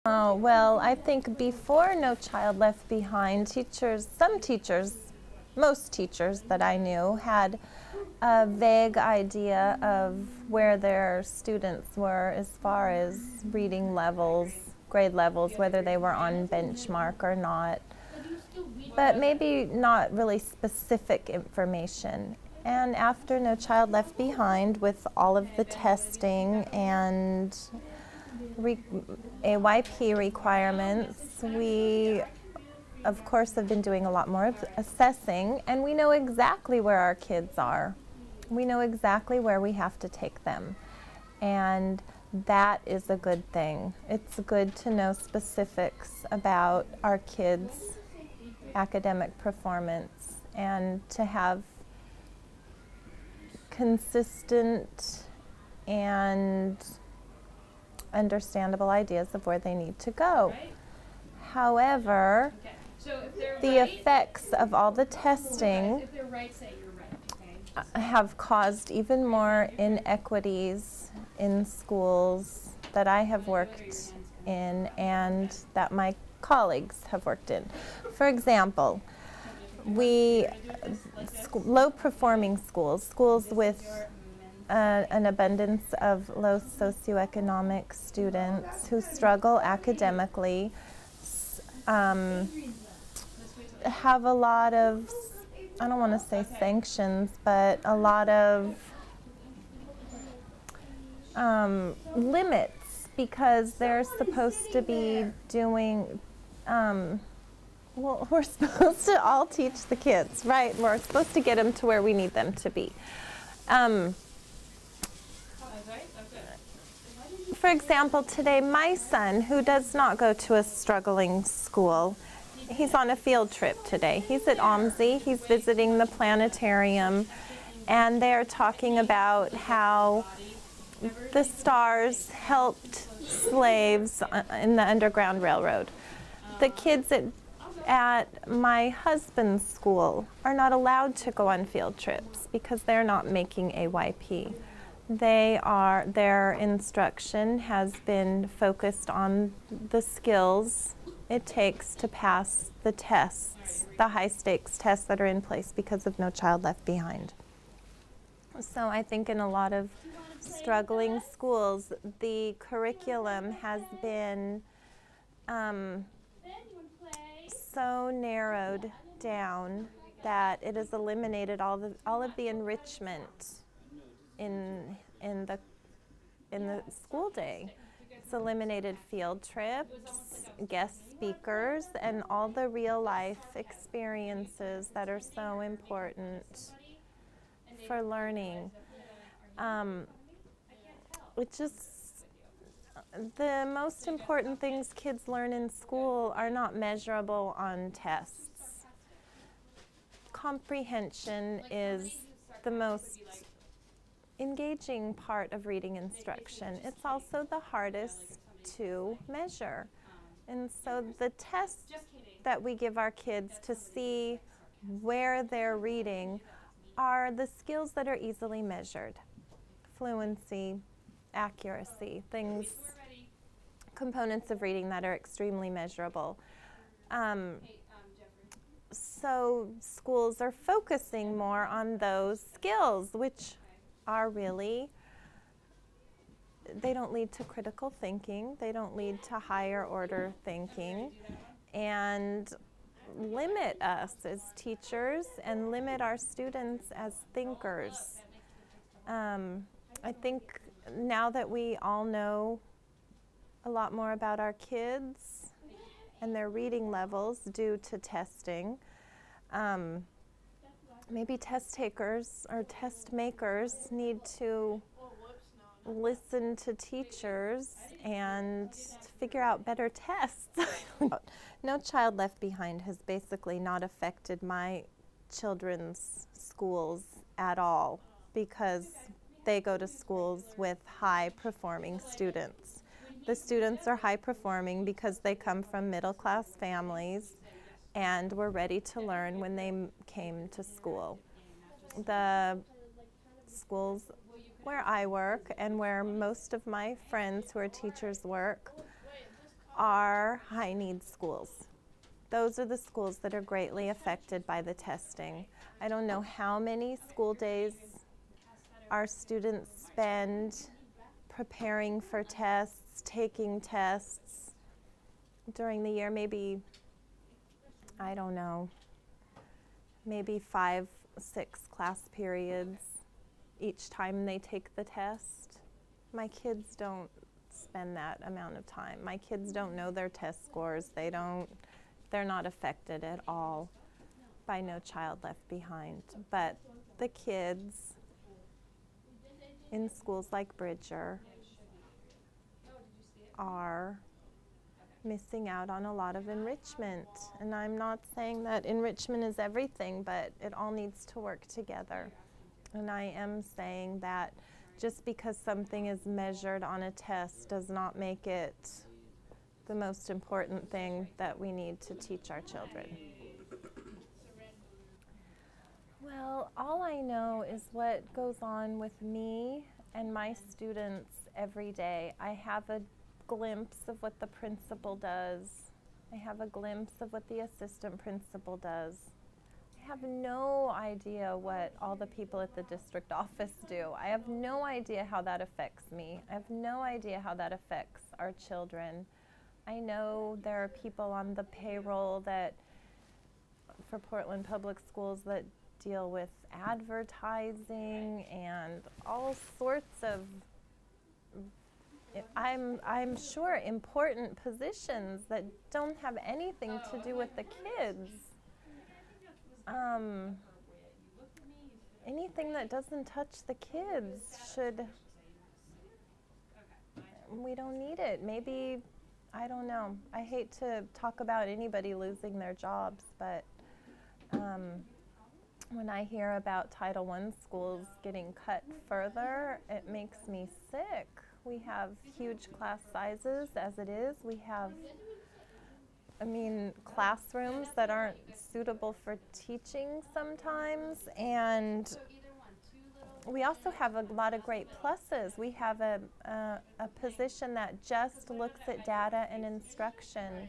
Oh, well, I think before No Child Left Behind, most teachers that I knew had a vague idea of where their students were as far as reading levels, grade levels, whether they were on benchmark or not, but maybe not really specific information. And after No Child Left Behind, with all of the testing and AYP requirements, we of course have been doing a lot more of assessing, and we know exactly where our kids are. We know exactly where we have to take them, and that is a good thing. It's good to know specifics about our kids' academic performance and to have consistent and understandable ideas of where they need to go. However, the effects of all the testing have caused even more inequities in schools that I have worked in and that my colleagues have worked in. For example, low-performing schools with an abundance of low socioeconomic students who struggle academically, have a lot of, I don't want to say sanctions, but a lot of limits, because they're supposed to be doing, well, we're supposed to all teach the kids, right? We're supposed to get them to where we need them to be. For example, today my son, who does not go to a struggling school, he's on a field trip today. He's at OMSI, he's visiting the planetarium, and they're talking about how the stars helped slaves in the Underground Railroad. The kids at my husband's school are not allowed to go on field trips because they're not making AYP. Their instruction has been focused on the skills it takes to pass the tests, the high-stakes tests that are in place because of No Child Left Behind. So I think in a lot of struggling schools, the curriculum has been so narrowed down that it has eliminated all of the enrichment in the school day. It's eliminated field trips, guest speakers, and all the real life experiences that are so important for learning. The most important things kids learn in school are not measurable on tests. Comprehension is the most engaging part of reading instruction. It's also the hardest to measure. And so the tests that we give our kids to see where they're reading are the skills that are easily measured. Fluency, accuracy, components of reading that are extremely measurable. So schools are focusing more on those skills, which are really, they don't lead to critical thinking, they don't lead to higher order thinking, and limit us as teachers and limit our students as thinkers. I think now that we all know a lot more about our kids and their reading levels due to testing, maybe test takers or test makers need to listen to teachers and figure out better tests. No Child Left Behind has basically not affected my children's schools at all because they go to schools with high-performing students. The students are high-performing because they come from middle-class families and were ready to learn when they came to school. The schools where I work and where most of my friends who are teachers work are high need schools. Those are the schools that are greatly affected by the testing. I don't know how many school days our students spend preparing for tests, taking tests during the year. Maybe, I don't know, maybe 5, 6 class periods each time they take the test. My kids don't spend that amount of time. My kids don't know their test scores. They're not affected at all by No Child Left Behind. But the kids in schools like Bridger are missing out on a lot of enrichment. And I'm not saying that enrichment is everything, but it all needs to work together. And I am saying that just because something is measured on a test does not make it the most important thing that we need to teach our children. Well, all I know is what goes on with me and my students every day. I have a glimpse of what the principal does. I have a glimpse of what the assistant principal does. I have no idea what all the people at the district office do. I have no idea how that affects me. I have no idea how that affects our children. I know there are people on the payroll that, for Portland Public Schools, that deal with advertising and all sorts of, I'm sure, important positions that don't have anything to do with the kids. Anything that doesn't touch the kids we don't need it. Maybe, I don't know. I hate to talk about anybody losing their jobs, but when I hear about Title I schools getting cut further, it makes me sick. We have huge class sizes as it is. We have, classrooms that aren't suitable for teaching sometimes, and we also have a lot of great pluses. We have a position that just looks at data and instruction,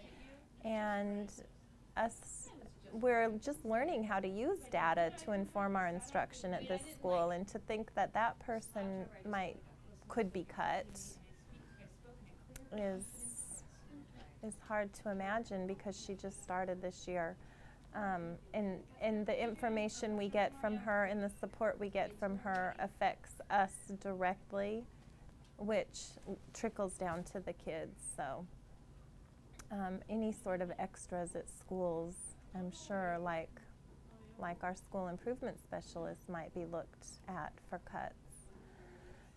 and we're just learning how to use data to inform our instruction at this school, and to think that that person could be cut is hard to imagine, because she just started this year. And the information we get from her and the support we get from her affects us directly, which trickles down to the kids. So any sort of extras at schools, I'm sure, like our school improvement specialists, might be looked at for cuts.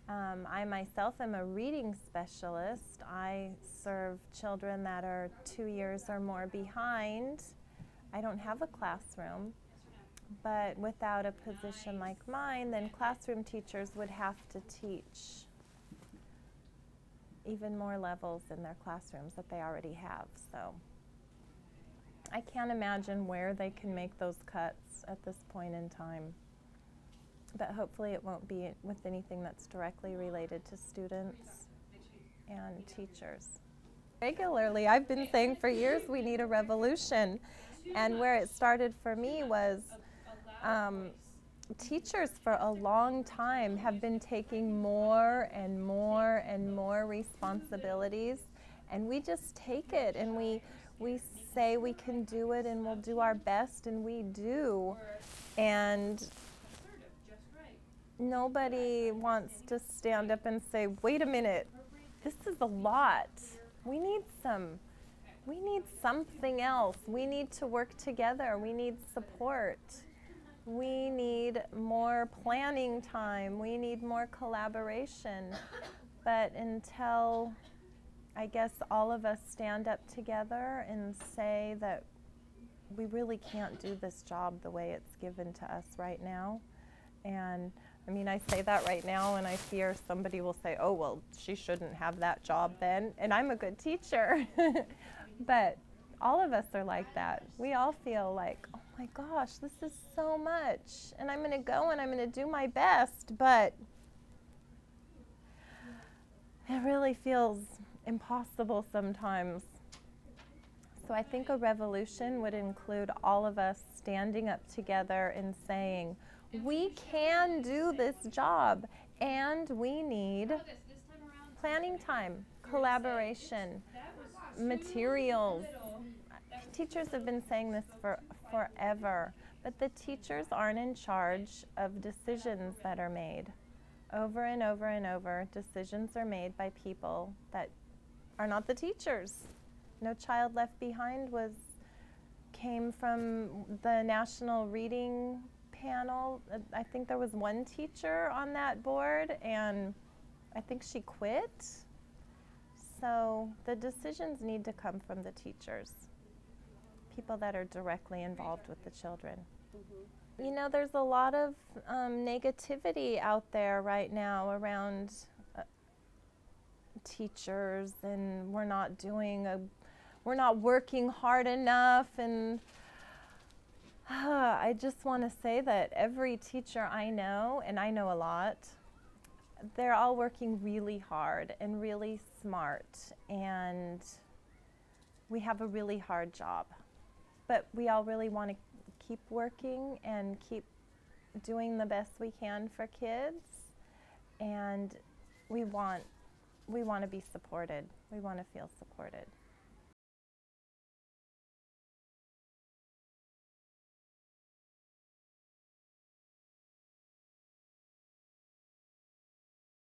I myself am a reading specialist. I serve children that are 2 years or more behind. I don't have a classroom, but without a position like mine, then classroom teachers would have to teach even more levels in their classrooms that they already have. So I can't imagine where they can make those cuts at this point in time. But hopefully it won't be with anything that's directly related to students and teachers. Regularly, I've been saying for years we need a revolution. And where it started for me was teachers for a long time have been taking more and more and more responsibilities, and we just take it, and we say we can do it, and we'll do our best, and we do. And nobody wants to stand up and say, wait a minute, this is a lot. We need something else. We need to work together. We need support. We need more planning time. We need more collaboration. But until, I guess, all of us stand up together and say that we really can't do this job the way it's given to us right now. And I say that right now, and I fear somebody will say, oh, well, she shouldn't have that job then. And I'm a good teacher. But all of us are like that. We all feel like, oh my gosh, this is so much. And I'm going to go and I'm going to do my best. But it really feels impossible sometimes. So I think a revolution would include all of us standing up together and saying, we can do this job, and we need planning time, collaboration, materials. Teachers have been saying this for forever, but the teachers aren't in charge of decisions that are made. Over and over and over, decisions are made by people that are not the teachers. No Child Left Behind came from the National Reading Panel. I think there was one teacher on that board, and I think she quit. So the decisions need to come from the teachers, people that are directly involved with the children. Mm-hmm. You know, there's a lot of negativity out there right now around teachers, and we're not working hard enough, and I just want to say that every teacher I know, and I know a lot, they're all working really hard and really smart, and we have a really hard job. But we all really want to keep working and keep doing the best we can for kids, and we want to be supported. We want to feel supported.